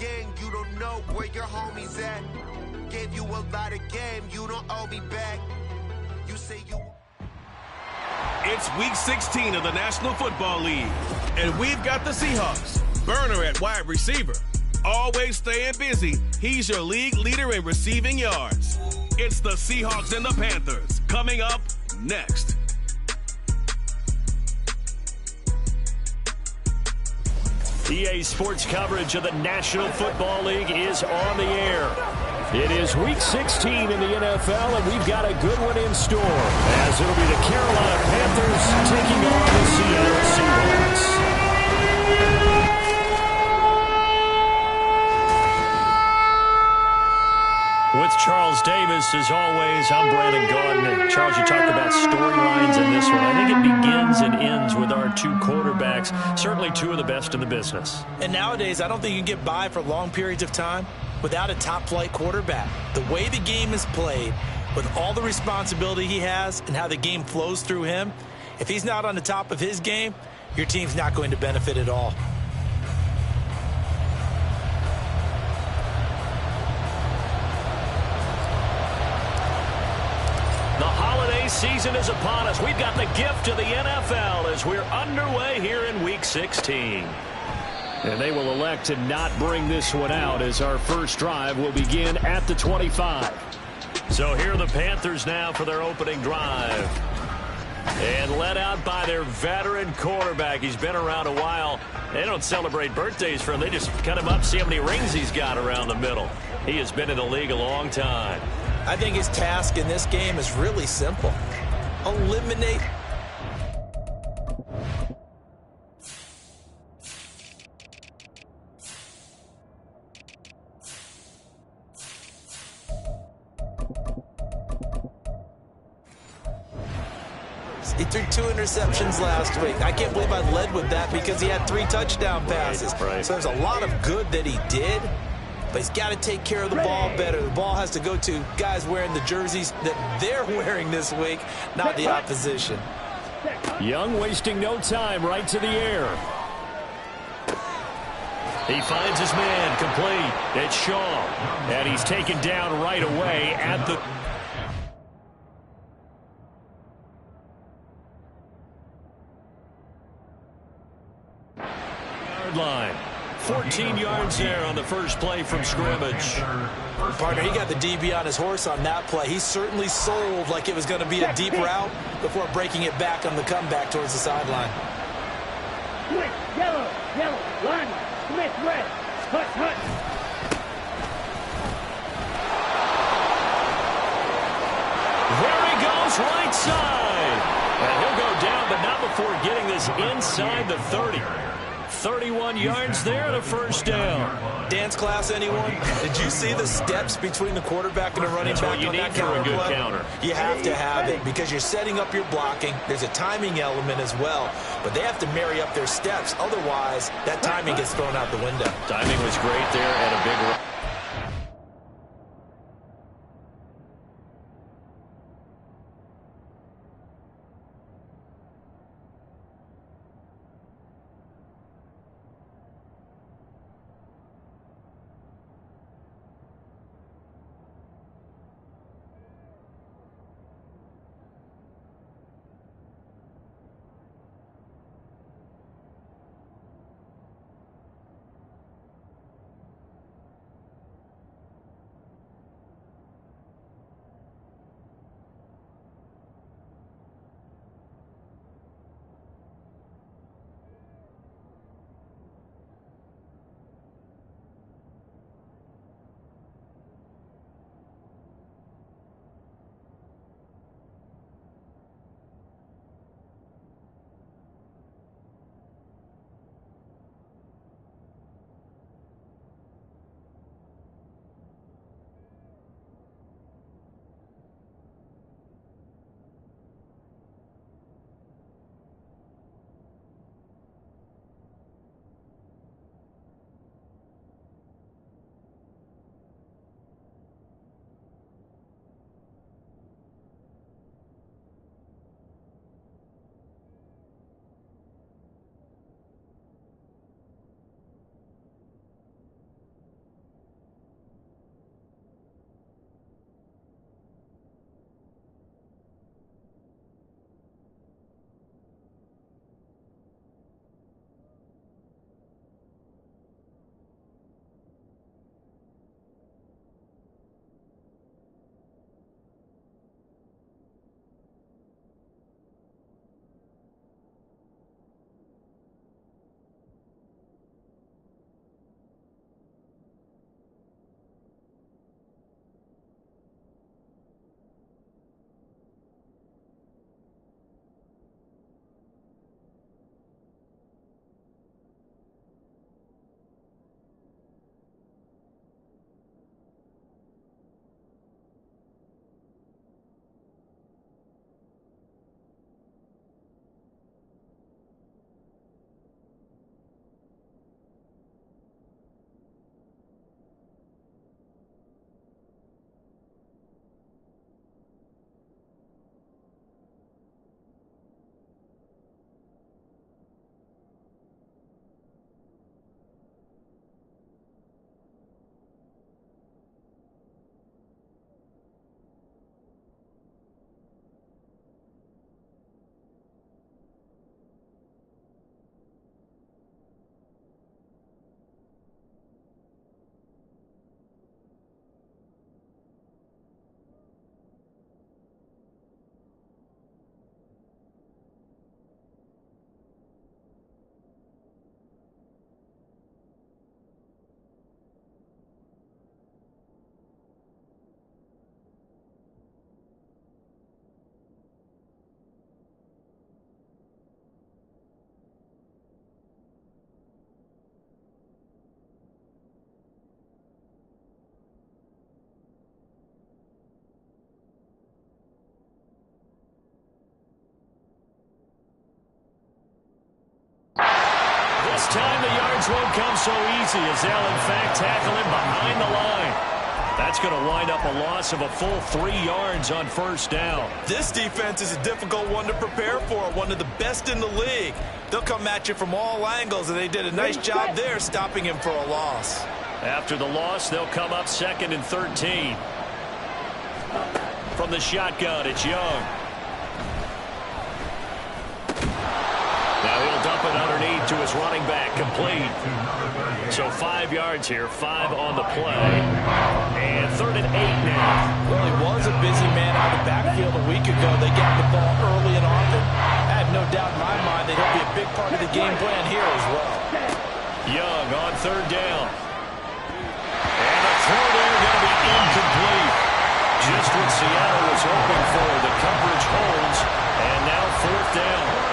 gang, you don't know where your homies at. Gave you a lot of game, you don't owe me back. You say you... It's week 16 of the National Football League, and we've got the Seahawks. Burner at wide receiver. Always staying busy, he's your league leader in receiving yards. It's the Seahawks and the Panthers, coming up next. EA Sports coverage of the National Football League is on the air. It is Week 16 in the NFL, and we've got a good one in store, as it'll be the Carolina Panthers taking on the Seattle Seahawks. With Charles Davis, as always, I'm Brandon Gardner. Charles, you talked about storylines in this one. I think it begins and ends with our two quarterbacks, certainly two of the best in the business. And nowadays, I don't think you can get by for long periods of time without a top-flight quarterback. The way the game is played, with all the responsibility he has and how the game flows through him, if he's not on the top of his game, your team's not going to benefit at all. The holiday season is upon us. We've got the gift of the NFL as we're underway here in Week 16. And they will elect to not bring this one out as our first drive will begin at the 25. So here are the Panthers now for their opening drive. And led out by their veteran quarterback. He's been around a while. They don't celebrate birthdays for him. They just cut him up, see how many rings he's got around the middle. He has been in the league a long time. I think his task in this game is really simple. Eliminate. He threw 2 interceptions last week. I can't believe I led with that because he had 3 touchdown passes. Right. So there's a lot of good that he did. But he's got to take care of the ball better. The ball has to go to guys wearing the jerseys that they're wearing this week, not the opposition. Young wasting no time, right to the air. He finds his man, complete. It's Shaw. And he's taken down right away at the... yard line. 14 yards there on the first play from scrimmage. Partner, he got the DB on his horse on that play. He certainly sold like it was going to be a deep route before breaking it back on the comeback towards the sideline. Switch, yellow, line, Smith, red, hut. There he goes, right side. And he'll go down, but not before getting this inside the 30. 31 yards there and a first down. Dance class, anyone? Did you see the steps between the quarterback and the running back on that counter play? Counter. You have to have it because you're setting up your blocking. There's a timing element as well, but they have to marry up their steps. Otherwise, that timing gets thrown out the window. Timing was great there and a big run. this time the yards won't come so easy as they'll, in fact, tackle him behind the line. That's going to wind up a loss of a full 3 yards on first down. This defense is a difficult one to prepare for, one of the best in the league. They'll come at you from all angles, and they did a nice job there stopping him for a loss. After the loss, they'll come up 2nd and 13. From the shotgun, it's Young. Now he'll dump it underneath to his running back, complete. So 5 yards here, 5 on the play. And 3rd and 8 now. Well, he was a busy man out of the backfield a week ago. They got the ball early and often. I have no doubt in my mind that he'll be a big part of the game plan here as well. Young on 3rd down. And the throw there going to be incomplete. Just what Seattle was hoping for. The coverage holds. And now 4th down.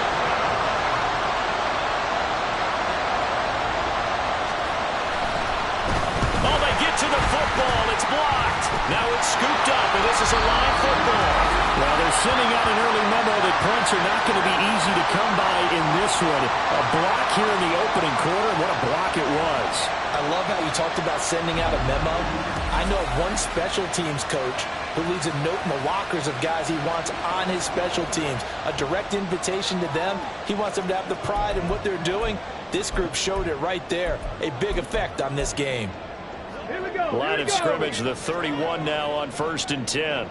To the football, it's blocked. Now it's scooped up, and this is a live football. Well, they're sending out an early memo that points are not going to be easy to come by in this one. A block here in the opening quarter, what a block it was. I love how you talked about sending out a memo. I know of one special teams coach who leaves a note in the lockers of guys he wants on his special teams. A direct invitation to them. He wants them to have the pride in what they're doing. This group showed it right there. A big effect on this game. Line of scrimmage, the 31 now on 1st and 10.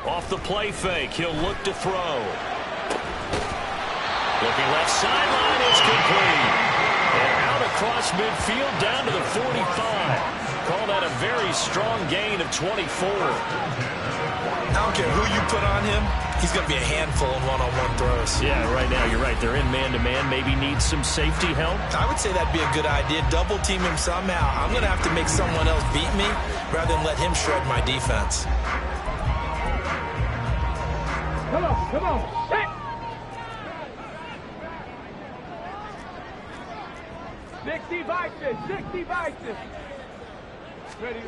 Off the play fake, he'll look to throw. Looking left sideline, it's complete. And out across midfield down to the 45. Call that a very strong gain of 24. I don't care who you put on him. He's going to be a handful in one-on-one throws. Yeah, right now, you're right. They're in man-to-man. Maybe needs some safety help. I would say that'd be a good idea. Double team him somehow. I'm going to have to make someone else beat me rather than let him shred my defense. Come on. Set. 60 boxes. 60 boxes. Ready?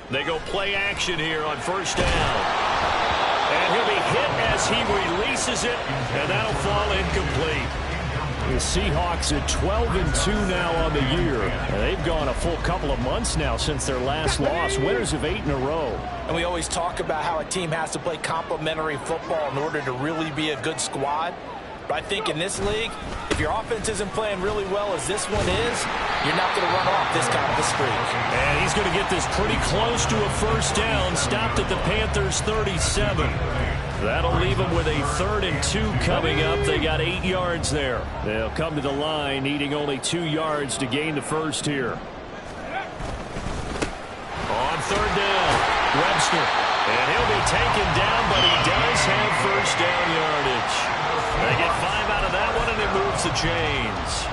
They go play action here on first down. And he'll be hit as he releases it, and that'll fall incomplete. The Seahawks at 12-2 now on the year. And they've gone a full couple of months now since their last loss. Winners of 8 in a row. And we always talk about how a team has to play complementary football in order to really be a good squad. But I think in this league, if your offense isn't playing really well as this one is, you're not going to run off this kind of a streak. And he's going to get this pretty close to a first down. Stopped at the Panthers' 37. That'll leave them with a 3rd and 2 coming up. They got 8 yards there. They'll come to the line needing only 2 yards to gain the first here. On 3rd down, Webster. And he'll be taken down, but he does have first down yardage. They get 5 out of that one, and it moves the chains.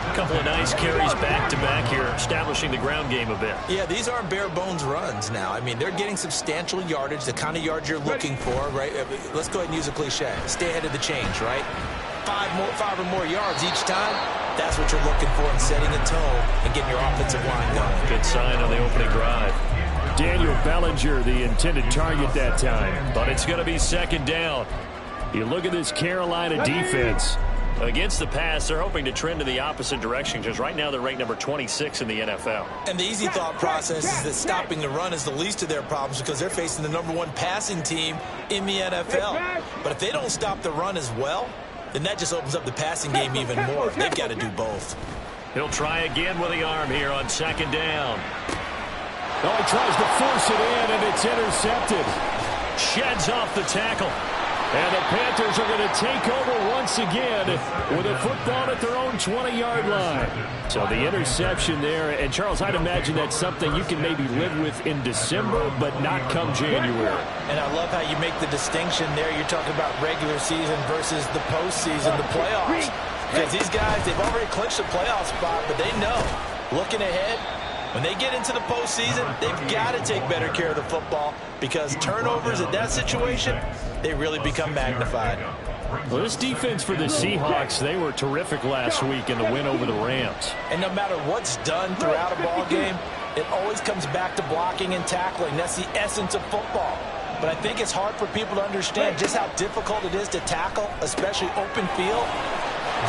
A couple of nice carries back-to-back here, establishing the ground game a bit. Yeah, these aren't bare-bones runs now. I mean, they're getting substantial yardage, the kind of yards you're looking for, right? Let's go ahead and use a cliche. Stay ahead of the change, right? 5 or more yards each time, that's what you're looking for in setting a tone and getting your offensive line going. Good sign on the opening drive. Daniel Bellinger, the intended target that time. But it's going to be 2nd down. You look at this Carolina defense. Against the pass, they're hoping to trend in the opposite direction because right now they're ranked number 26 in the NFL. And the easy thought process is that stopping the run is the least of their problems because they're facing the #1 passing team in the NFL. But if they don't stop the run as well, then that just opens up the passing game even more. They've got to do both. He'll try again with the arm here on 2nd down. Oh, he tries to force it in, and it's intercepted. Sheds off the tackle. And the Panthers are going to take over once again with a football at their own 20-yard line. So the interception there, and Charles, I'd imagine that's something you can maybe live with in December, but not come January. And I love how you make the distinction there. You're talking about regular season versus the postseason, the playoffs. Because these guys, they've already clinched a playoff spot, but they know, looking ahead, when they get into the postseason, they've got to take better care of the football because turnovers in that situation, they really become magnified. Well, this defense for the Seahawks, they were terrific last week in the win over the Rams. And no matter what's done throughout a ball game, it always comes back to blocking and tackling. That's the essence of football. But I think it's hard for people to understand just how difficult it is to tackle, especially open field.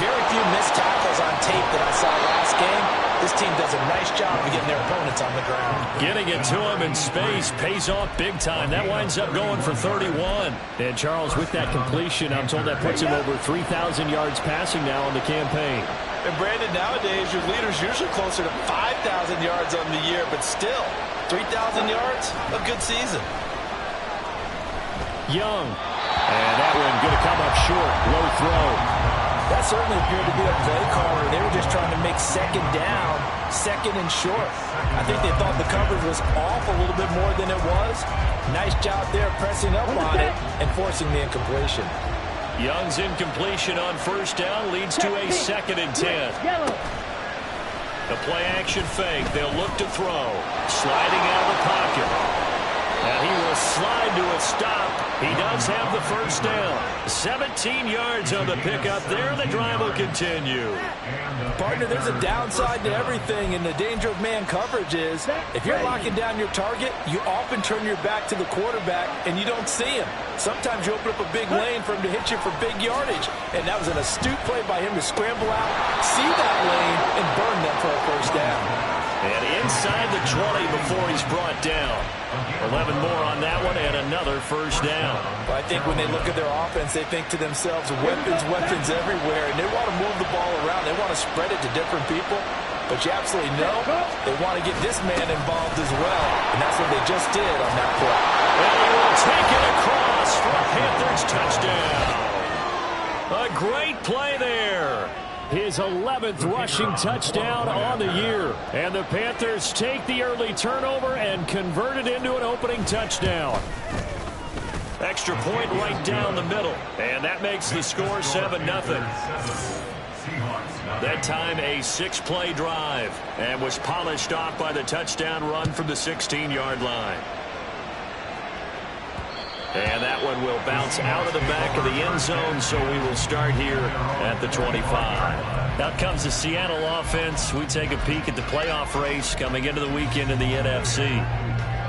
Very few missed tackles on tape that I saw last game. This team does a nice job of getting their opponents on the ground. Getting it to him in space pays off big time. That winds up going for 31. And Charles, with that completion, I'm told that puts him over 3,000 yards passing now on the campaign. And Brandon, nowadays your leader's usually closer to 5,000 yards on the year, but still, 3,000 yards, a good season. Young. And that one going to come up short. Low throw. That certainly appeared to be a play caller. They were just trying to make 2nd down, 2nd and short. I think they thought the coverage was off a little bit more than it was. Nice job there pressing up on it and forcing the incompletion. Young's incompletion on 1st down leads to a 2nd and 10. The play action fake. They'll look to throw. Sliding out of the pocket. And he will slide to a stop. He does have the first down. 17 yards on the pickup there. The drive will continue. Partner, there's a downside to everything, and the danger of man coverage is if you're locking down your target, you often turn your back to the quarterback, and you don't see him. Sometimes you open up a big lane for him to hit you for big yardage, and that was an astute play by him to scramble out, see that lane, and burn them for a first down. And inside the 20 before he's brought down. 11 more on that one and another first down. Well, I think when they look at their offense, they think to themselves, weapons everywhere, and they want to move the ball around. They want to spread it to different people. But you absolutely know they want to get this man involved as well, and that's what they just did on that play. And he will take it across for a Panthers touchdown. A great play there. His 11th rushing touchdown on the year. And the Panthers take the early turnover and convert it into an opening touchdown. Extra point right down the middle. And that makes the score 7-0. That time a 6-play drive and was polished off by the touchdown run from the 16-yard line. And that one will bounce out of the back of the end zone, so we will start here at the 25. Out comes the Seattle offense. We take a peek at the playoff race coming into the weekend in the NFC.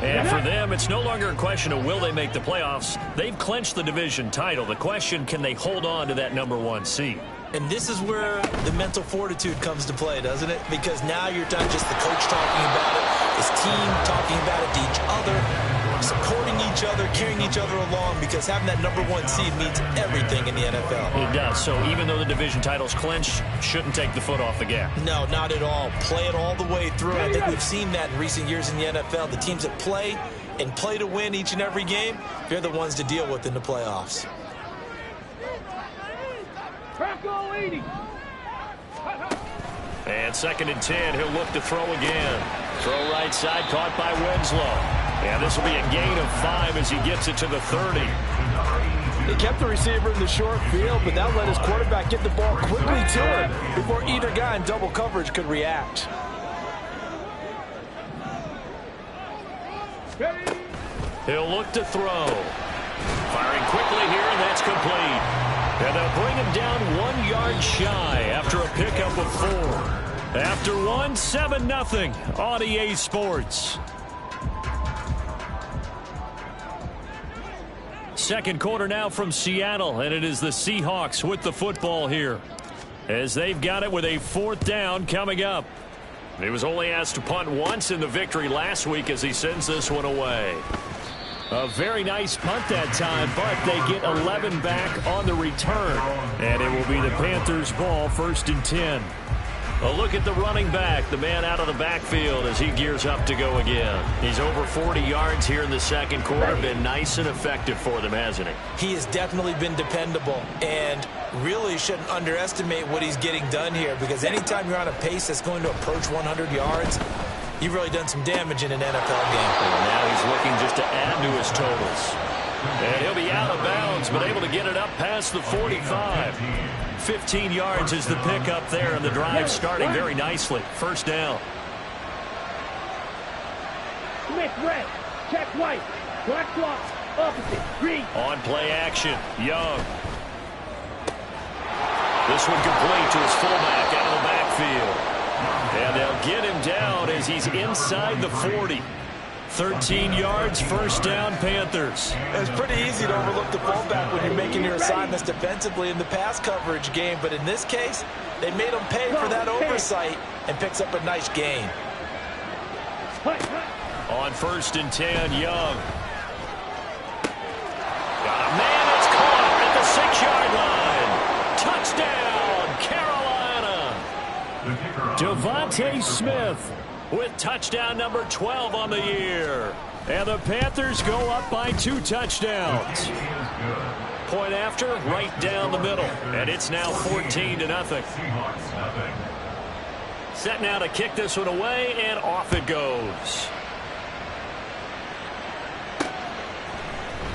And for them, it's no longer a question of will they make the playoffs. They've clinched the division title. The question, can they hold on to that #1 seed? And this is where the mental fortitude comes to play, doesn't it? Because now you're not just the coach talking about it, his team talking about it to each other, supporting each other, carrying each other along, because having that #1 seed means everything in the NFL. It does. So even though the division title's clinched, shouldn't take the foot off the gas. No, not at all. Play it all the way through. I think we've seen that in recent years in the NFL. The teams that play and play to win each and every game, they're the ones to deal with in the playoffs. And 2nd and 10, he'll look to throw again. Throw right side, caught by Winslow. And this will be a gain of 5 as he gets it to the 30. He kept the receiver in the short field, but that let his quarterback get the ball quickly to him before either guy in double coverage could react. He'll look to throw. Firing quickly here, and that's complete. And they'll bring him down 1 yard shy after a pickup of 4. After one, 7-0 on EA Sports. Second quarter now from Seattle, and it is the Seahawks with the football here, as they've got it with a 4th down coming up. He was only asked to punt once in the victory last week as he sends this one away. A very nice punt that time, but they get 11 back on the return. And it will be the Panthers' ball, 1st and 10. A look at the running back, the man out of the backfield as he gears up to go again. He's over 40 yards here in the second quarter. Been nice and effective for them, hasn't he? He has definitely been dependable, and really shouldn't underestimate what he's getting done here, because anytime you're on a pace that's going to approach 100 yards, you've really done some damage in an NFL game. And now he's looking just to add to his totals. And he'll be out of bounds, but able to get it up past the 45. 15 yards is the pickup there, and the drive starting very nicely. 1st down. Smith, red. Check white. Black swap. Opposite. Green. On play action. Young. This one complete to his fullback out of the backfield. And they'll get him down as he's inside the 40. 13 yards, 1st down, Panthers. It's pretty easy to overlook the fullback when you're making your assignments defensively in the pass coverage game, but in this case, they made him pay for that oversight and picks up a nice gain. On 1st and 10, Young. Got a man that's caught at the 6-yard line. Touchdown, Carolina. Devontae Smith with touchdown number 12 on the year. And the Panthers go up by 2 touchdowns. Point after, right down the middle. And it's now 14-0. Set now to kick this one away, and off it goes.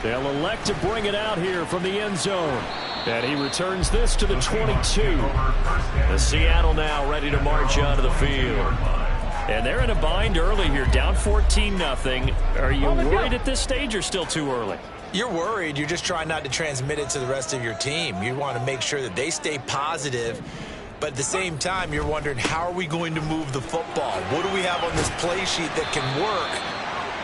They'll elect to bring it out here from the end zone. And he returns this to the 22. The Seattle now ready to march onto the field. And they're in a bind early here, down 14-0. Are you worried at this stage or still too early? You're worried. You're just trying not to transmit it to the rest of your team. You want to make sure that they stay positive. But at the same time, you're wondering, how are we going to move the football? What do we have on this play sheet that can work?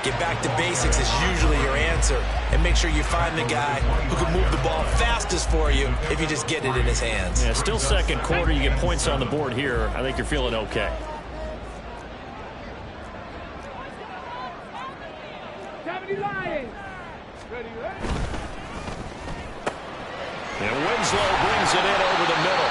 Get back to basics is usually your answer. And make sure you find the guy who can move the ball fastest for you if you just get it in his hands. Yeah, still second quarter. You get points on the board here. I think you're feeling okay. And Winslow brings it in over the middle.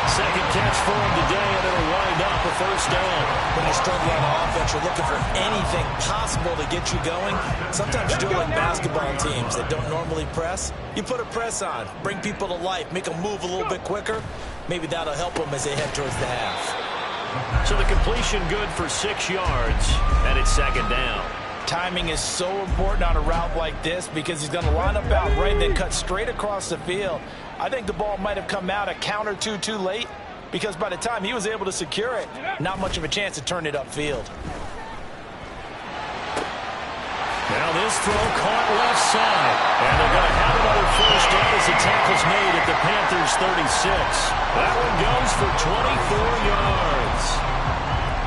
Second catch for him today, and it'll wind up a 1st down. When you're struggling on offense, you're looking for anything possible to get you going. Sometimes you do it like basketball teams that don't normally press. You put a press on, bring people to life, make them move a little bit quicker. Maybe that'll help them as they head towards the half. So the completion good for 6 yards, and it's 2nd down. Timing is so important on a route like this because he's going to line up out right and then cut straight across the field. I think the ball might have come out a count or two too late because by the time he was able to secure it, not much of a chance to turn it upfield. Now This throw caught left side. And they're going to have another first down as the tackle's made at the Panthers' 36. That one goes for 24 yards.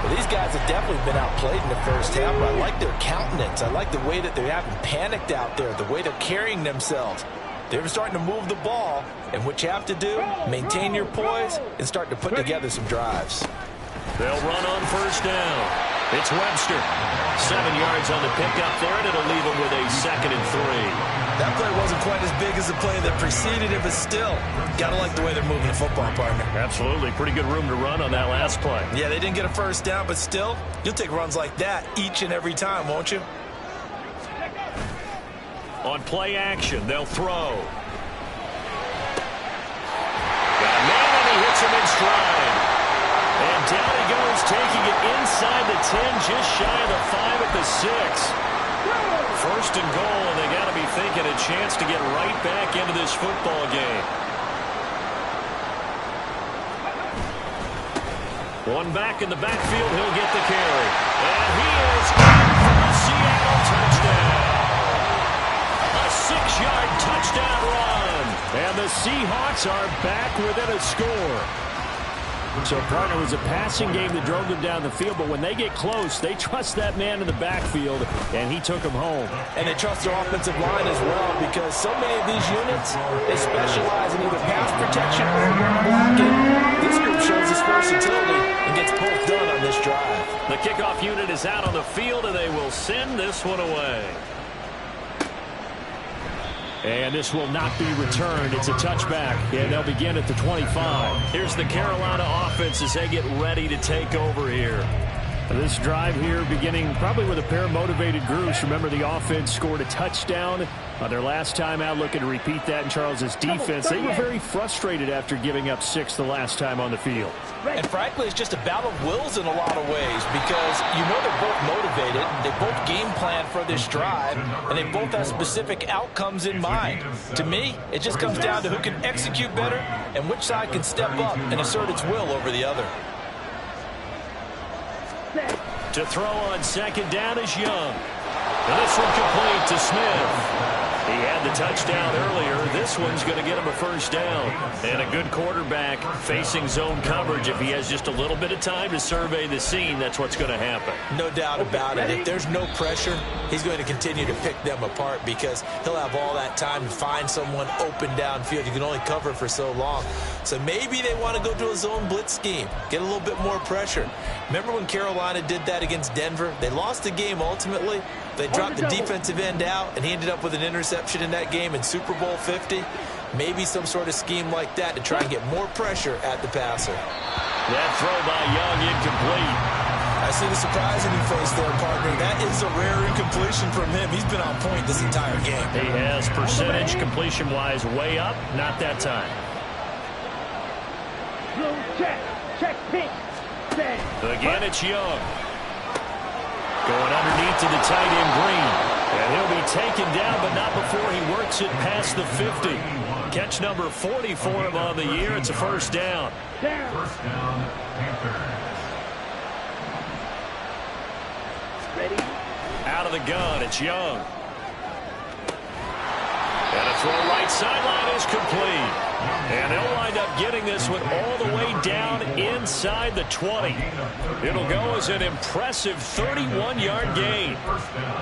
Well, these guys have definitely been outplayed in the first half, but I like their countenance. I like the way that they haven't panicked out there, the way they're carrying themselves. They're starting to move the ball, and what you have to do, maintain your poise and start to put together some drives. They'll run on first down. It's Webster. 7 yards on the pickup there, and it'll leave them with a 2nd and 3. That play wasn't quite as big as the play that preceded it, but still, got to like the way they're moving the football, partner. Absolutely. Pretty good room to run on that last play. Yeah, they didn't get a first down, but still, you'll take runs like that each and every time, won't you? On play action, they'll throw. Got a man, and he hits him in stride. And down he goes, taking it inside the 10, just shy of the 5 at the 6. First and goal, and they got to be thinking a chance to get right back into this football game. One back in the backfield, he'll get the carry. And he is in for a Seattle touchdown. A 6-yard touchdown run. And the Seahawks are back within a score. So, partner, it was a passing game that drove them down the field, but when they get close, they trust that man in the backfield, and he took them home. And they trust their offensive line as well, because so many of these units, they specialize in either pass protection or run blocking. This group shows its versatility and gets both done on this drive. The kickoff unit is out on the field, and they will send this one away. And this will not be returned. It's a touchback, and they'll begin at the 25. Here's the Carolina offense as they get ready to take over here. This drive here beginning probably with a pair of motivated groups. Remember, the offense scored a touchdown their last time out. Looking to repeat that in Charles' defense. They were very frustrated after giving up 6 the last time on the field. And frankly, it's just a battle of wills in a lot of ways, because you know they're both motivated, they both game plan for this drive, and they both have specific outcomes in mind. To me, it just comes down to who can execute better and which side can step up and assert its will over the other. To throw on second down is Young. And this one complete to Smith. He had the touchdown earlier. This one's going to get him a first down. And a good quarterback facing zone coverage. If he has just a little bit of time to survey the scene, that's what's going to happen. No doubt about it. If there's no pressure, he's going to continue to pick them apart, because he'll have all that time to find someone open downfield. You can only cover for so long. So maybe they want to go to a zone blitz scheme, get a little bit more pressure. Remember when Carolina did that against Denver? They lost the game ultimately. They dropped the defensive end out, and he ended up with an interception in that game in Super Bowl 50. Maybe some sort of scheme like that to try and get more pressure at the passer. That throw by Young incomplete. I see the surprise in your face there, partner. That is a rare incompletion from him. He's been on point this entire game. He has percentage completion-wise way up. Not that time. Check, pink. Again, it's Young. Going underneath to the tight end, Green. And he'll be taken down, but not before he works it past the 50. Catch number 40 for him on the year. It's a first down. First down, Panthers. Ready? Out of the gun, it's Young. And a throw right sideline is complete. And they'll wind up getting this one all the way down inside the 20. It'll go as an impressive 31-yard gain.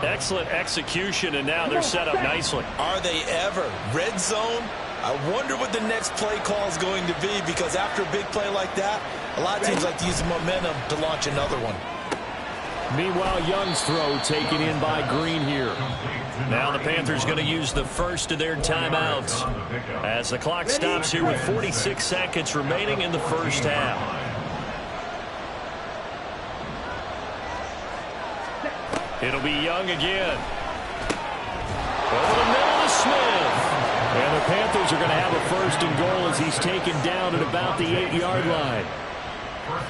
Excellent execution, and now they're set up nicely. Are they ever? Red zone? I wonder what the next play call is going to be, because after a big play like that, a lot of teams like to use the momentum to launch another one. Meanwhile, Young's throw taken in by Green here. Now the Panthers going to use the first of their timeouts as the clock stops here with 46 seconds remaining in the first half. It'll be Young again. Over the middle to Smith. And the Panthers are going to have a first and goal as he's taken down at about the 8-yard line.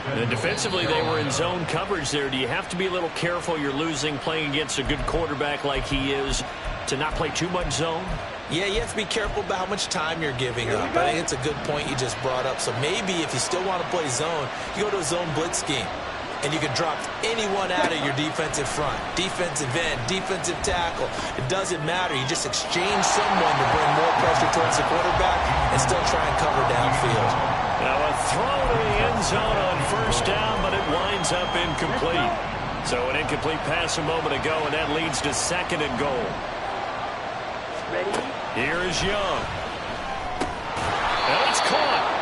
And defensively, they were in zone coverage there. Do you have to be a little careful? You're losing playing against a good quarterback like he is to not play too much zone? Yeah, you have to be careful about how much time you're giving up. I think it's a good point you just brought up. So maybe if you still want to play zone, you go to a zone blitz scheme. and you can drop anyone out of your defensive front. Defensive end, defensive tackle. It doesn't matter. You just exchange someone to bring more pressure towards the quarterback and still try and cover downfield. Now a throw to the end zone on first down, but it winds up incomplete. So an incomplete pass a moment ago, and that leads to 2nd and goal. Here is Young. And it's caught.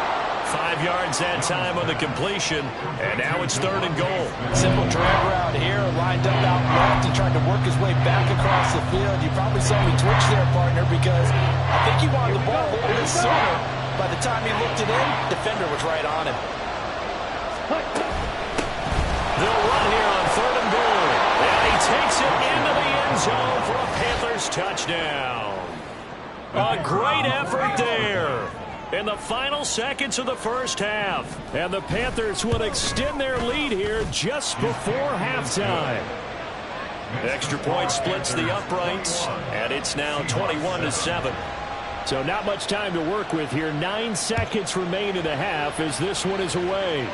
5 yards that time on the completion, and now it's 3rd and goal. Simple drag route here, lined up out left and tried to work his way back across the field. You probably saw me twitch there, partner, because I think he wanted the ball a little bit sooner. By the time he looked it in, defender was right on him. They'll run here on 3rd and goal, and he takes it into the end zone for a Panthers touchdown. A great effort there in the final seconds of the first half. And the Panthers will extend their lead here just before halftime. Extra point splits the uprights, and it's now 21-7. So not much time to work with here. 9 seconds remain in the half as this one is away.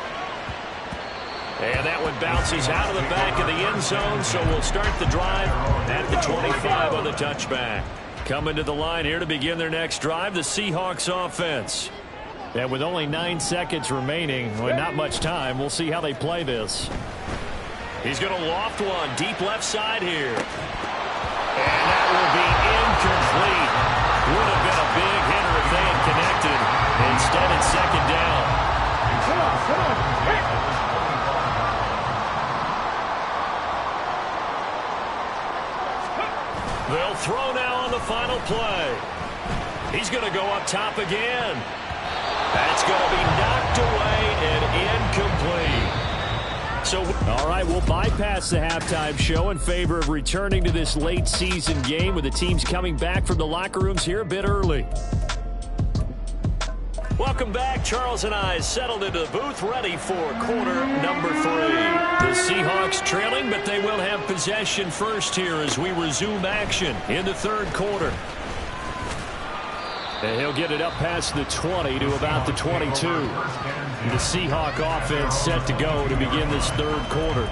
And that one bounces out of the back of the end zone, so we'll start the drive at the 25 on the touchback. Coming to the line here to begin their next drive, the Seahawks offense. And with only 9 seconds remaining, well, not much time, we'll see how they play this. He's going to loft one deep left side here. And that will be incomplete. Would have been a big hitter if they had connected. Instead, it's 2nd down. Come on. They'll throw now on the final play. He's going to go up top again. That's going to be knocked away and incomplete. So, all right, we'll bypass the halftime show in favor of returning to this late season game with the teams coming back from the locker rooms here a bit early. Welcome back. Charles and I settled into the booth ready for quarter number 3. The Seahawks trailing, but they will have possession first here as we resume action in the 3rd quarter. And he'll get it up past the 20 to about the 22. The Seahawk offense set to go to begin this 3rd quarter.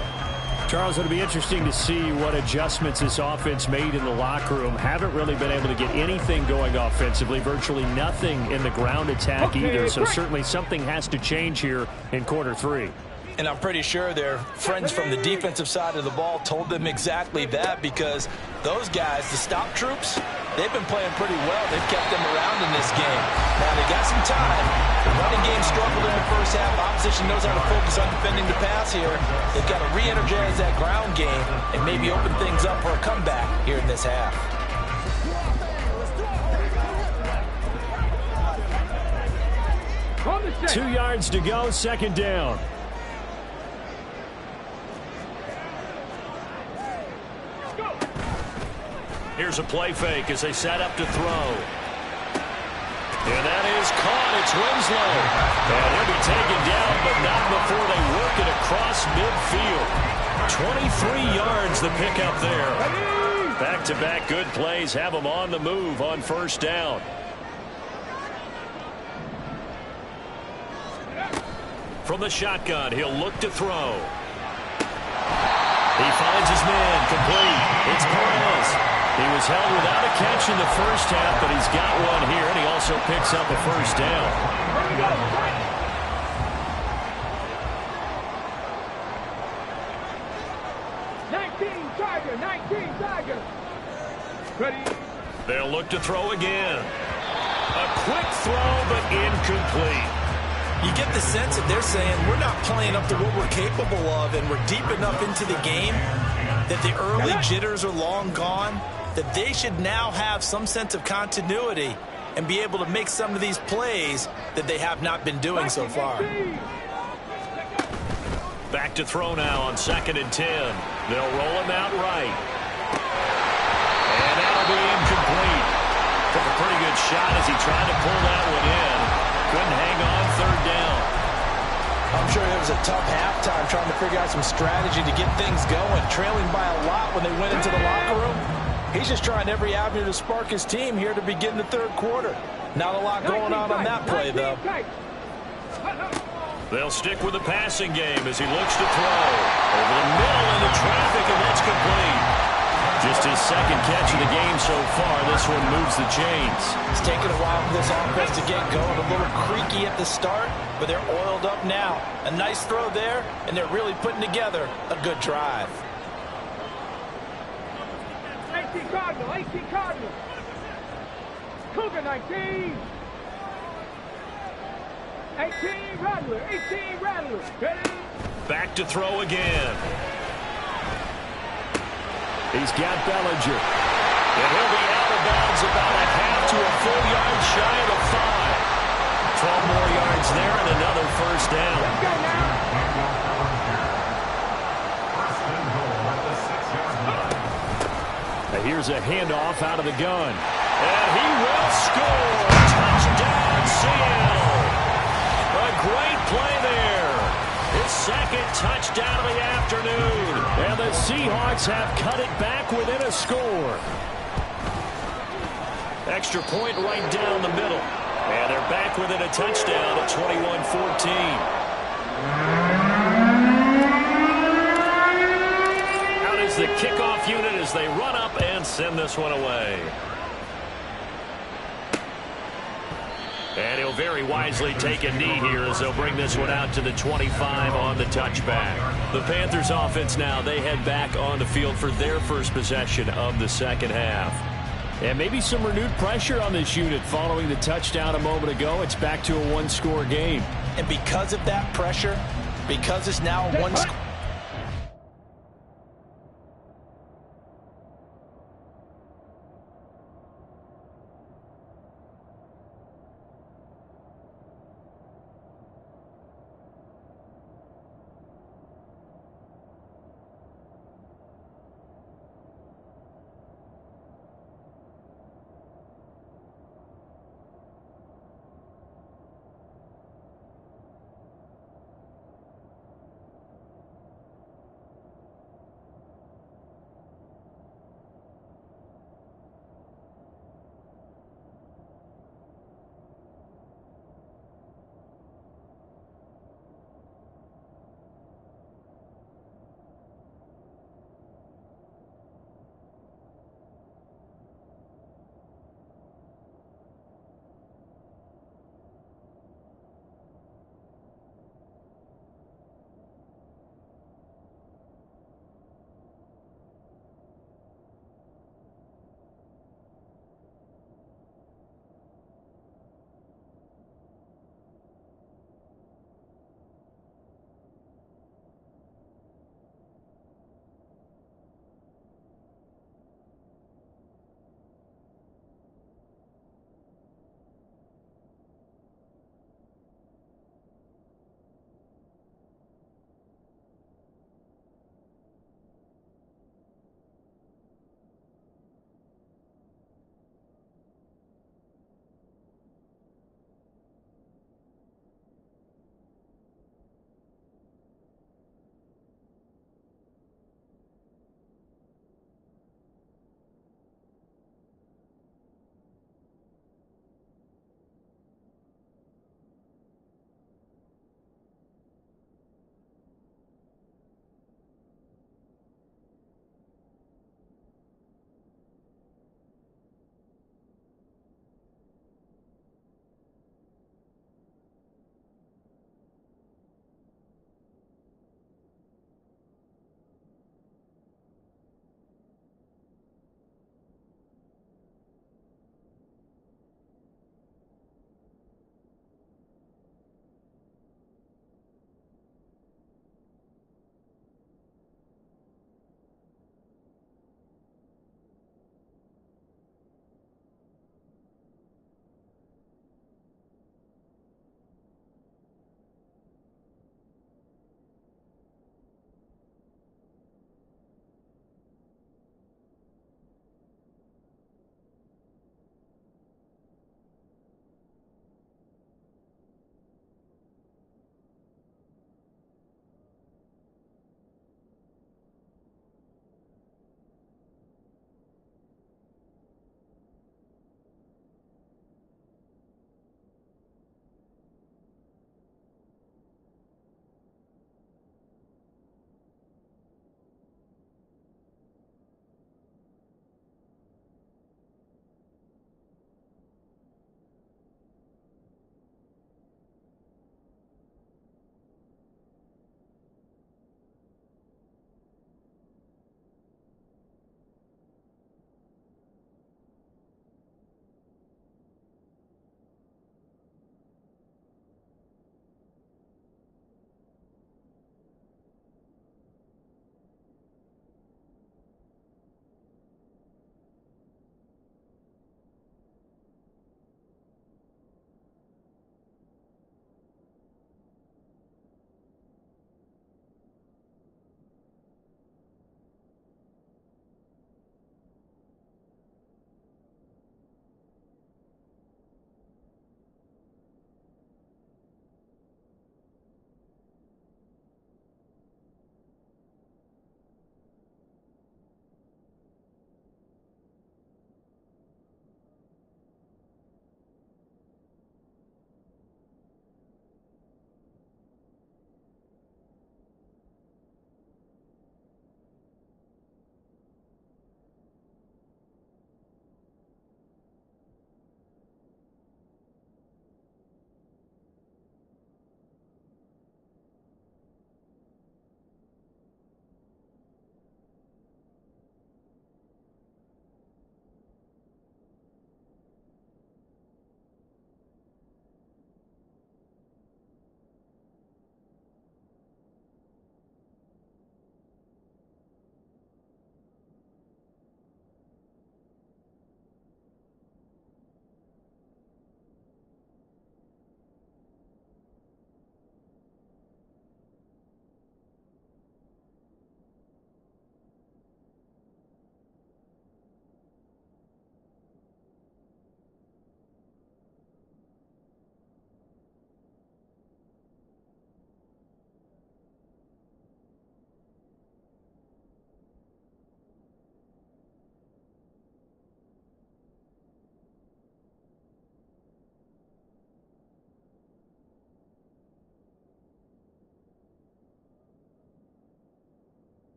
Charles, it'll be interesting to see what adjustments this offense made in the locker room. Haven't really been able to get anything going offensively, virtually nothing in the ground attack either. So certainly something has to change here in quarter 3. And I'm pretty sure their friends from the defensive side of the ball told them exactly that, because those guys, the stop troops, they've been playing pretty well. They've kept them around in this game. Now, they got some time. The running game struggled in the first half. Opposition knows how to focus on defending the pass here. They've got to re-energize that ground game and maybe open things up for a comeback here in this half. Two yards to go, 2nd down. Here's a play fake as they set up to throw. And that is caught. It's Winslow. And he'll be taken down, but not before they work it across midfield. 23 yards the pickup there. Back-to-back good plays have them on the move on first down. From the shotgun, he'll look to throw. He finds his man, complete. It's Perez. He was held without a catch in the first half, but he's got one here, and he also picks up a first down. 19 Tiger. Ready. They'll look to throw again. A quick throw, but incomplete. You get the sense that they're saying we're not playing up to what we're capable of, and we're deep enough into the game that the early jitters are long gone, that they should now have some sense of continuity and be able to make some of these plays that they have not been doing so far. Back to throw now on 2nd and 10. They'll roll him out right. And that'll be incomplete. Took a pretty good shot as he tried to pull that one in. Couldn't hang on 3rd down. I'm sure it was a tough halftime trying to figure out some strategy to get things going. Trailing by a lot when they went into the locker room. He's just trying every avenue to spark his team here to begin the 3rd quarter. Not a lot going on that play, though. They'll stick with the passing game as he looks to throw. Over the middle into traffic, and that's complete. Just his second catch of the game so far. This one moves the chains. It's taken a while for this offense to get going. A little creaky at the start, but they're oiled up now. A nice throw there, and they're really putting together a good drive. 18 Cardinal, 18 Cardinal. Cougar 19. 18 Rattler, 18 Rattler. Ready? Back to throw again. He's got Bellinger. And he'll be out of bounds about a half to a full yard shy of the 5. 12 more yards there and another first down. Let's go now. Now here's a handoff out of the gun. And he will score. Touchdown, Seattle. A great play there. His second touchdown of the afternoon. And the Seahawks have cut it back within a score. Extra point right down the middle. And they're back within a touchdown at 21-14. Out is the kickoff unit as they run up and send this one away. And he'll very wisely take a knee here as they'll bring this one out to the 25 on the touchback. The Panthers offense now, they head back on the field for their first possession of the second half. And maybe some renewed pressure on this unit following the touchdown a moment ago. It's back to a one-score game. And because of that pressure, because it's now a one-score,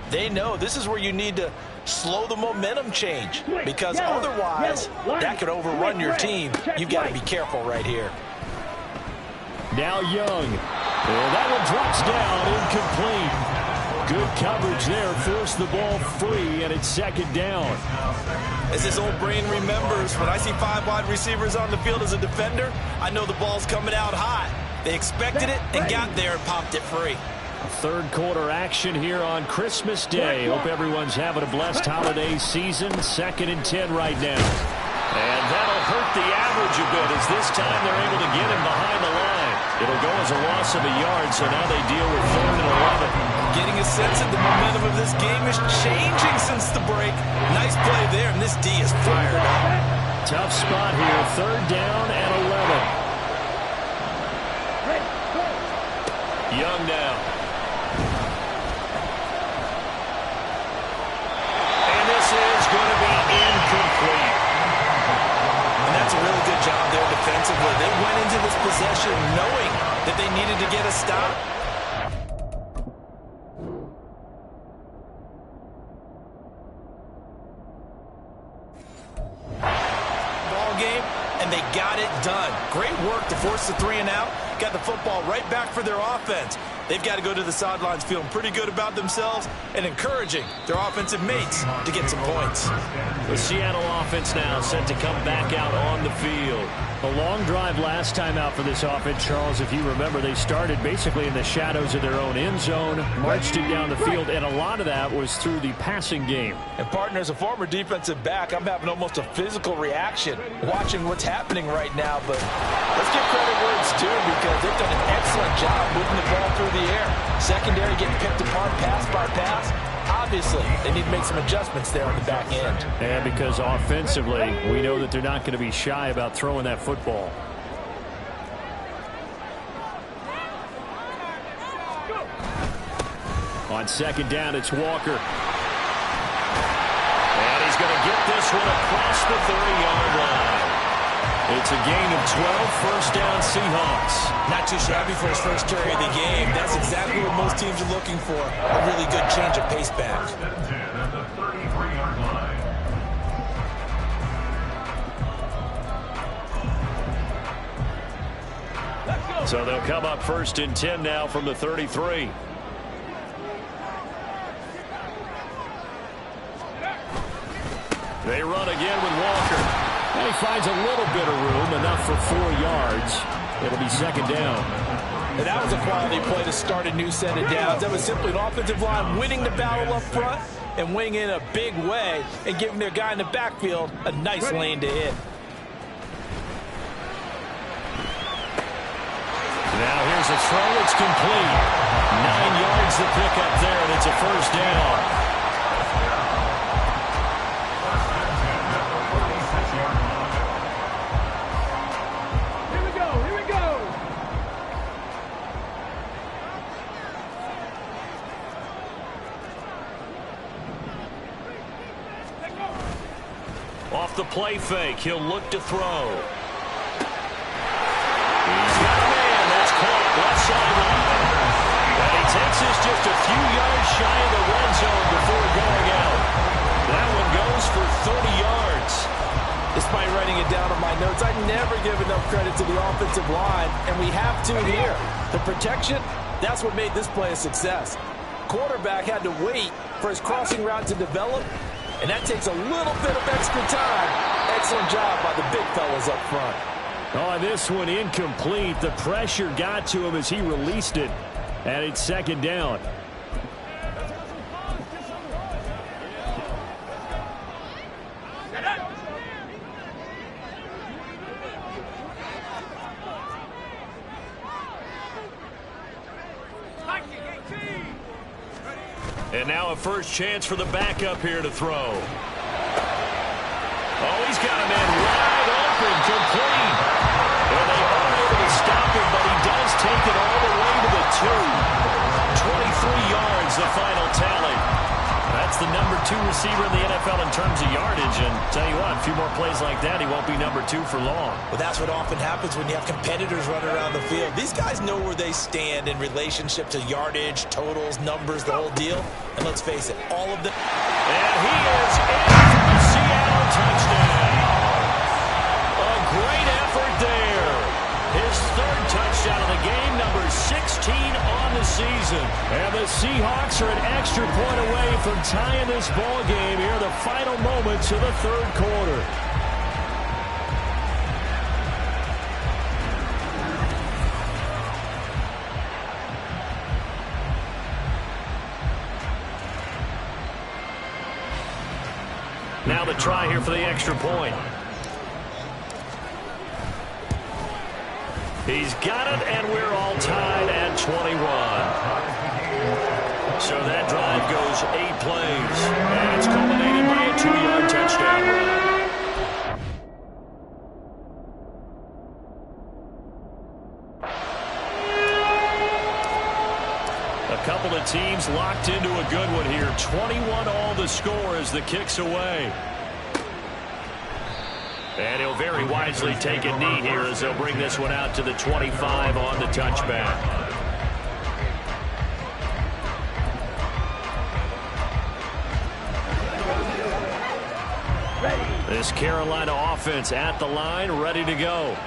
They know this is where you need to slow the momentum change, because otherwise that could overrun your team. You've got to be careful right here. Now Young. And that one drops down, incomplete. Good coverage there, forced the ball free, and it's second down. As this old brain remembers, when I see 5 wide receivers on the field as a defender, I know the ball's coming out hot. They expected it and got there and popped it free. Third quarter action here on Christmas Day. Hope everyone's having a blessed holiday season. 2nd and 10 right now. And that'll hurt the average a bit, as this time they're able to get him behind the line. It'll go as a loss of a yard, so now they deal with 3rd and 11. Getting a sense of the momentum of this game is changing since the break. Nice play there, and this D is fired up. Tough spot here. 3rd down and 11. Young now. And this is going to be incomplete. And that's a really good job there defensively. They went into this possession knowing that they needed to get a stop. Ball game, and they got it done. Great work to force the 3 and out. Got the football right back for their offense. They've got to go to the sidelines feeling pretty good about themselves and encouraging their offensive mates to get some points. The Seattle offense now set to come back out on the field. A long drive last time out for this offense, Charles. If you remember, they started basically in the shadows of their own end zone, marched it down the field, and a lot of that was through the passing game. And partner, as a former defensive back, I'm having almost a physical reaction watching what's happening right now. But let's give credit where it's due, because they've done an excellent job moving the ball through the air. Secondary getting picked apart pass by pass. Obviously, they need to make some adjustments there on the back end. And because offensively, we know that they're not going to be shy about throwing that football. On 2nd down, it's Walker. And he's going to get this one across the 30-yard line. It's a gain of 12, 1st down Seahawks. Not too shabby for his first carry of the game. That's exactly what most teams are looking for. A really good change of pace back. So they'll come up 1st and 10 now from the 33. They run again with Walker. And he finds a little bit of room, enough for 4 yards. It'll be 2nd down. And that was a quality play to start a new set of downs. That was simply an offensive line winning the battle up front and winning in a big way and giving their guy in the backfield a nice lane to hit. Now here's a throw. It's complete. 9 yards to pick up there, and it's a 1st down. Off the play fake, he'll look to throw. He's got a man. That's caught left sideline. And he takes this just a few yards shy of the red zone before going out. That one goes for 30 yards. Despite writing it down on my notes, I never give enough credit to the offensive line, and we have to here. The protection, that's what made this play a success. Quarterback had to wait for his crossing route to develop, and that takes a little bit of extra time. Excellent job by the big fellas up front. Oh, this one incomplete. The pressure got to him as he released it. And it's 2nd down. And now a first chance for the backup here to throw. Oh, he's got a man wide open, complete. And they are able to stop him, but he does take it all the way to the 2. 23 yards, the final tally. That's That's the #2 receiver in the NFL in terms of yardage. And tell you what, a few more plays like that, he won't be #2 for long. Well, that's what often happens when you have competitors running around the field. These guys know where they stand in relationship to yardage, totals, numbers, the whole deal. And let's face it, all of them. And he is in for the Seattle touchdown. A great effort there. His third touchdown of the game, number 16 on the season. And the Seahawks are an extra point away from tying this ball game here in the final moments of the third quarter. Now the try here for the extra point. He's got it, and we're all tied at 21. So that drive goes 8 plays, and it's culminated by a 2-yard touchdown run. A couple of teams locked into a good one here. 21 all the score as the kick's away. And he'll very wisely take a knee here as they'll bring this one out to the 25 on the touchback. This Carolina offense at the line, ready to go.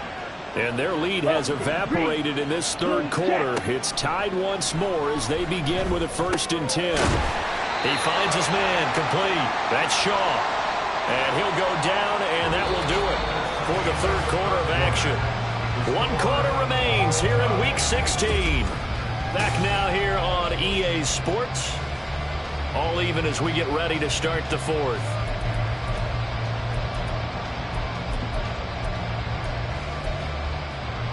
And their lead has evaporated in this third quarter. It's tied once more as they begin with a 1st and 10. He finds his man, complete. That's Shaw. And he'll go down, and that will do it for the third quarter of action. 1 quarter remains here in Week 16. Back now here on EA Sports. All even as we get ready to start the fourth.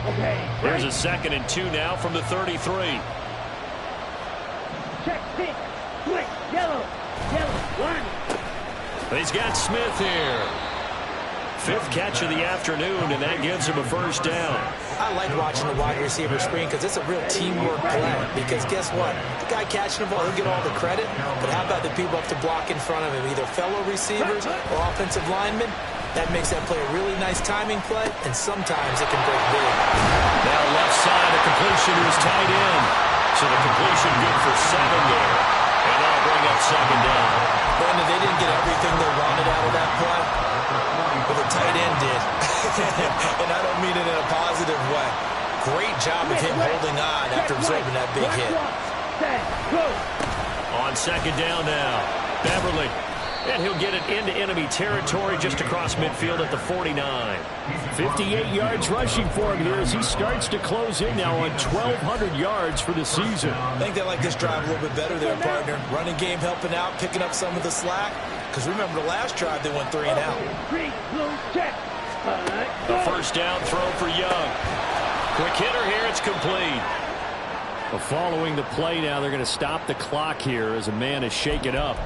Okay. There's a 2nd and 2 now from the 33. Check, pink, quick, yellow, one. He's got Smith here. 5th catch of the afternoon, and that gives him a 1st down. I like watching the wide receiver screen because it's a real teamwork play. Because guess what? The guy catching the ball, he'll get all the credit. But how about the people up to block in front of him, either fellow receivers or offensive linemen? That makes that play a really nice timing play, and sometimes it can break big. Now left side, a completion to his tight end. So the completion good for 7 there. And that'll bring up 2nd down. Brandon, they didn't get everything they wanted out of that play, but the tight end did. And I don't mean it in a positive way. Great job of him holding on after absorbing that big hit. On 2nd down now, Beverly. And he'll get it into enemy territory just across midfield at the 49. 58 yards rushing for him here as he starts to close in now on 1,200 yards for the season. I think they like this drive a little bit better there, partner. Running game helping out, picking up some of the slack. Because remember the last drive, they went 3 and out. The 1st down throw for Young. Quick hitter here, it's complete. Well, following the play now, they're going to stop the clock here as a man is shaken up.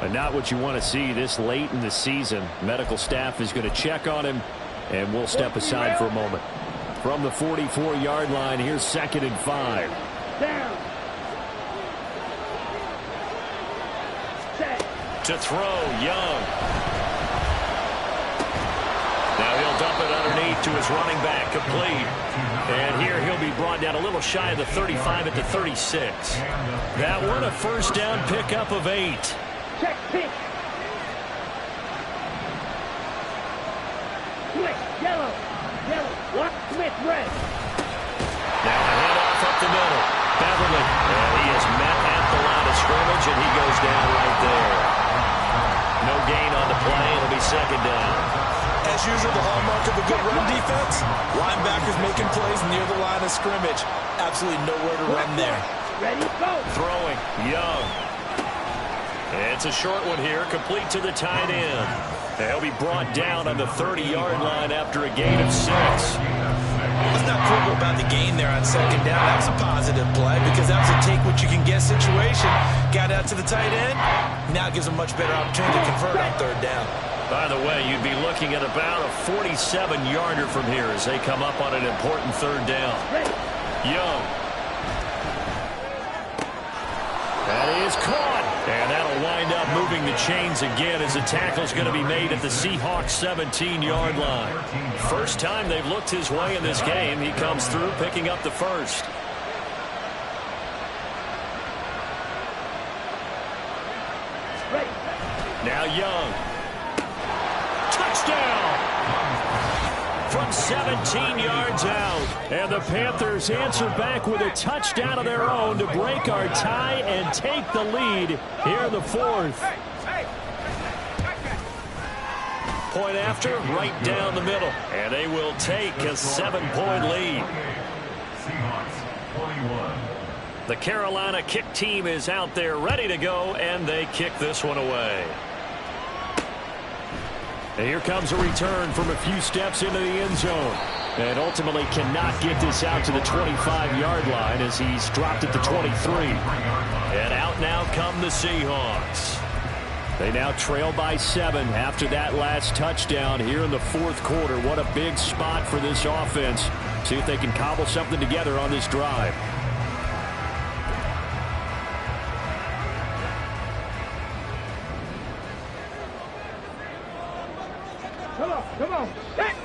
And not what you want to see this late in the season. Medical staff is going to check on him, and we'll step aside for a moment. From the 44-yard line, here's 2nd and 5. Down. Set. To throw, Young. Now he'll dump it underneath to his running back, complete. And here he'll be brought down a little shy of the 35 at the 36. That one a 1st down pickup of 8. Check, pink. Quick, yellow, one, Smith, red. Now a handoff up the middle. Beverly, and he is met at the line of scrimmage, and he goes down right there. No gain on the play, it'll be 2nd down. As usual, the hallmark of a good run defense, linebackers making plays near the line of scrimmage. Absolutely nowhere to run there. Ready, go. Throwing, Young. It's a short one here, complete to the tight end. He'll be brought down on the 30-yard line after a gain of 6. Let's not quibble about the gain there on 2nd down. That was a positive play because that was a take-what-you-can-get situation. Got out to the tight end. Now gives a much better opportunity to convert on 3rd down. By the way, you'd be looking at about a 47-yarder from here as they come up on an important 3rd down. Young. That is caught. And that'll wind up moving moving the chains again as the tackle's going to be made at the Seahawks 17-yard line. First time they've looked his way in this game. He comes through picking up the first. Now Young. Touchdown! From 17 yards out. And the Panthers answer back with a touchdown of their own to break our tie and take the lead here in the fourth. Point after, right down the middle. And they will take a 7-point lead. The Carolina kick team is out there ready to go, and they kick this one away. And here comes a return from a few steps into the end zone. And ultimately cannot get this out to the 25-yard line as he's dropped it to 23. And out now come the Seahawks. They now trail by 7 after that last touchdown here in the fourth quarter. What a big spot for this offense. See if they can cobble something together on this drive. Come on. Set.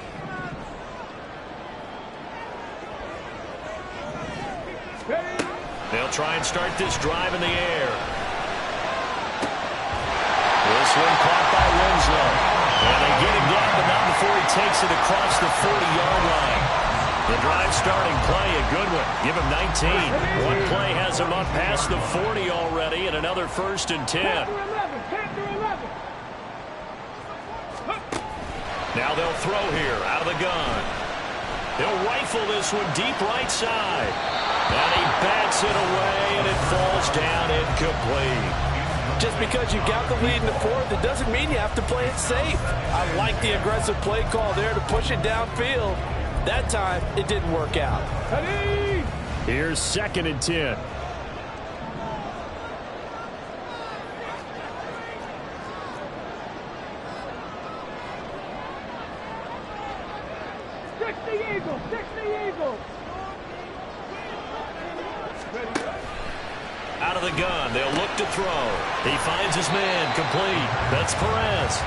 They'll try and start this drive in the air. This one caught by Winslow. And they get him down, but not before he takes it across the 40-yard line. The drive starting play, a good one. Give him 19. One play has him up past the 40 already, and another 1st and 10. Now they'll throw here out of the gun. They'll rifle this one deep right side. And he bats it away, and it falls down incomplete. Just because you got the lead in the fourth, it doesn't mean you have to play it safe. I like the aggressive play call there to push it downfield. That time, it didn't work out. Here's 2nd and 10. Out of the gun, they'll look to throw. He finds his man, complete. That's Perez.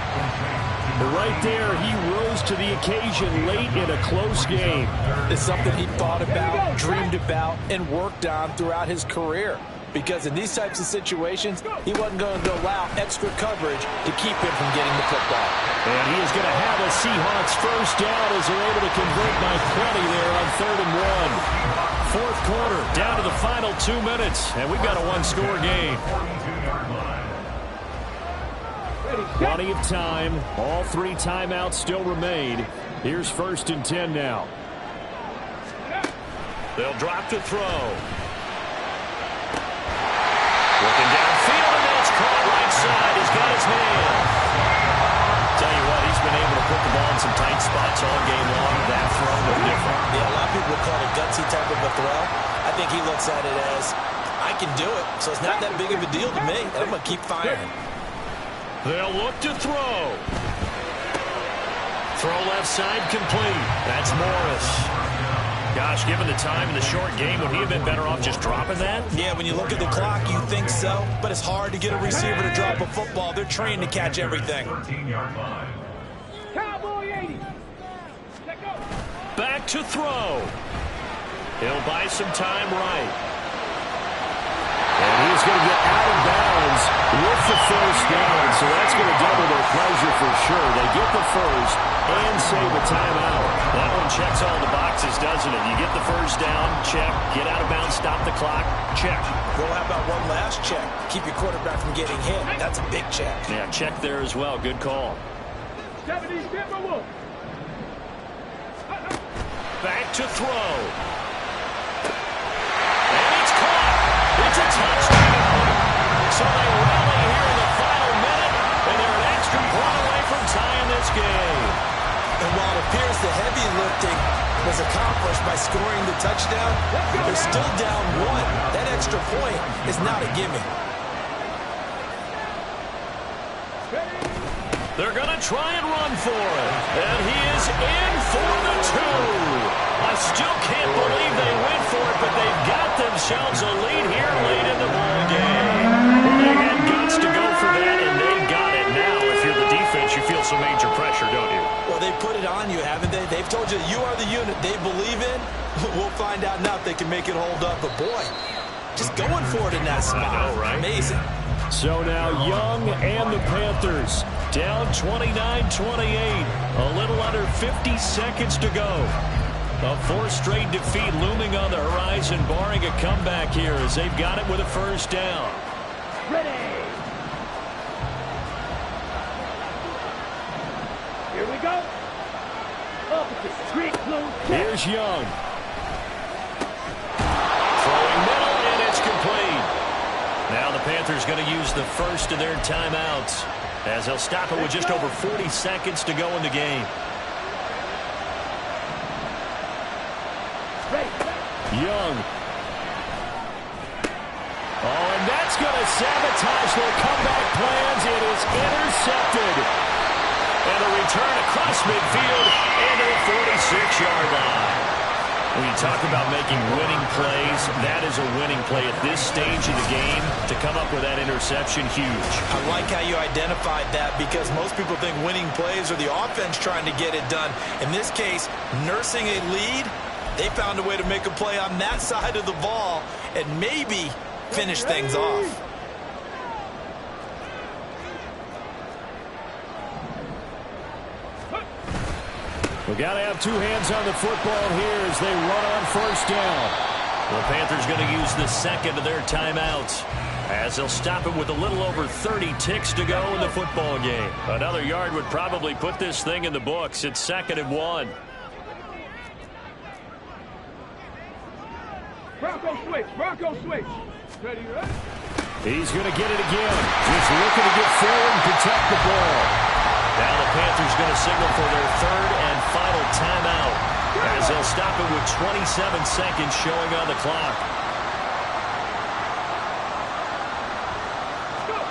Right there, he rose to the occasion late in a close game. It's something he thought about, dreamed about, and worked on throughout his career. Because in these types of situations, he wasn't going to allow extra coverage to keep him from getting the football. And he is going to have a Seahawks first down as they're able to convert by 20 there on 3rd and 1. Fourth quarter, down to the final 2 minutes, and we've got a one-score game. Plenty of time. All 3 timeouts still remain. Here's 1st and 10 now. They'll drop to throw. Looking downfield, and that's caught right side. He's got his man. Tell you what, he's been able to put the ball in some tight spots all game long. That throw no different. Yeah, a lot of people call it a gutsy type of a throw. I think he looks at it as, I can do it, so it's not that big of a deal to me. I'm going to keep firing. They'll look to throw. Throw left side complete. That's Morris. Gosh, given the time in the short game, would he have been better off just dropping that? Yeah, when you look at the clock, you think so. But it's hard to get a receiver to drop a football. They're trained to catch everything. Cowboy 80. Back to throw. He'll buy some time right. And he's going to get out of bounds with the first down, so that's going to double their pleasure for sure. They get the first and save a timeout. That one checks all the boxes, doesn't it? You get the first down, check. Get out of bounds, stop the clock, check. Well, how about one last check? Keep your quarterback from getting hit. That's a big check. Yeah, check there as well. Good call. 70 Timberwolves. Back to throw. And it's caught. It's a touchdown. So they rally here in the final minute, and they're an extra point away from tying this game. And while it appears the heavy lifting was accomplished by scoring the touchdown, they're still down 1. That extra point is not a gimme. They're going to try and run for it. And he is in for the 2. I still can't believe they went for it, but they've got themselves a lead here late in the ball game. Well, they had guts to go for that, and they put it on you, haven't they? They've told you you are the unit they believe in. We'll find out now if they can make it hold up. But, boy, just going for it in that spot. I know, right? Amazing. So now Young and the Panthers down 29-28. A little under 50 seconds to go. A fourth straight defeat looming on the horizon, barring a comeback here as they've got it with a first down. Ready. Here we go. Opposite street close. Here's Young. Throwing middle, and it's complete. Now the Panthers going to use the first of their timeouts as they'll stop it with just over 40 seconds to go in the game. Young. Oh, and that's going to sabotage their comeback plans. It is intercepted. And a return across midfield into the 46-yard line. When you talk about making winning plays, that is a winning play at this stage of the game. To come up with that interception, huge. I like how you identified that because most people think winning plays are the offense trying to get it done. In this case, nursing a lead, they found a way to make a play on that side of the ball and maybe finish things off. We've got to have two hands on the football here as they run on first down. The Panthers going to use the second of their timeouts as they'll stop it with a little over 30 ticks to go in the football game. Another yard would probably put this thing in the books. It's 2nd and 1. Bronco switch. Bronco switch. Ready, right? He's going to get it again. Just looking to get forward and protect the ball. Now the Panthers going to signal for their third and final timeout as they'll stop it with 27 seconds showing on the clock. Go.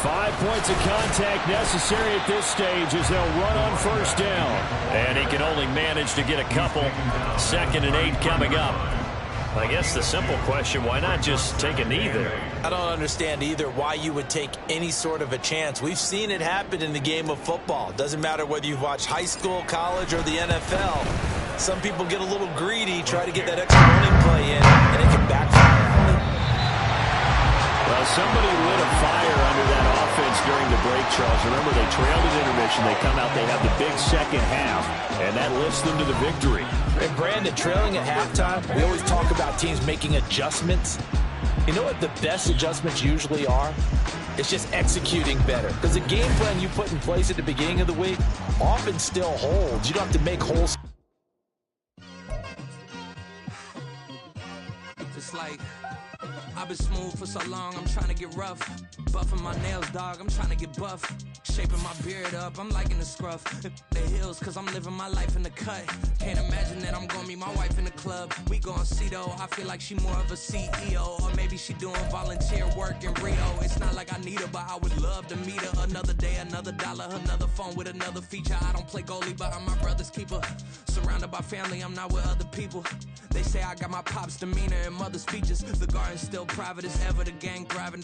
5 points of contact necessary at this stage as they'll run on first down. And he can only manage to get a couple. 2nd and 8 coming up. I guess the simple question, why not just take a knee there? I don't understand either why you would take any sort of a chance. We've seen it happen in the game of football. Doesn't matter whether you've watched high school, college, or the NFL. Some people get a little greedy, try to get that extra running play in, and it can backfire. Well, somebody lit a fire under that offense during the break, Charles. Remember, they trailed at intermission. They come out, they have the big second half, and that lifts them to the victory. And Brandon, trailing at halftime, we always talk about teams making adjustments. You know what the best adjustments usually are? It's just executing better. Because the game plan you put in place at the beginning of the week often still holds. You don't have to make whole... It's like I've been smooth for so long, I'm trying to get rough. Buffing my nails, dog, I'm trying to get buff. Shaping my beard up, I'm liking the scruff. The hills, cause I'm living my life in the cut. Can't imagine that I'm gonna meet my wife in the club. We gon' see though, I feel like she more of a CEO. Or maybe she doing volunteer work in Rio. It's not like I need her, but I would love to meet her. Another day, another dollar, another phone with another feature. I don't play goalie, but I'm my brother's keeper. Surrounded by family, I'm not with other people. They say I got my pop's demeanor and mother's features. The garden's still private as ever, the gang thriving.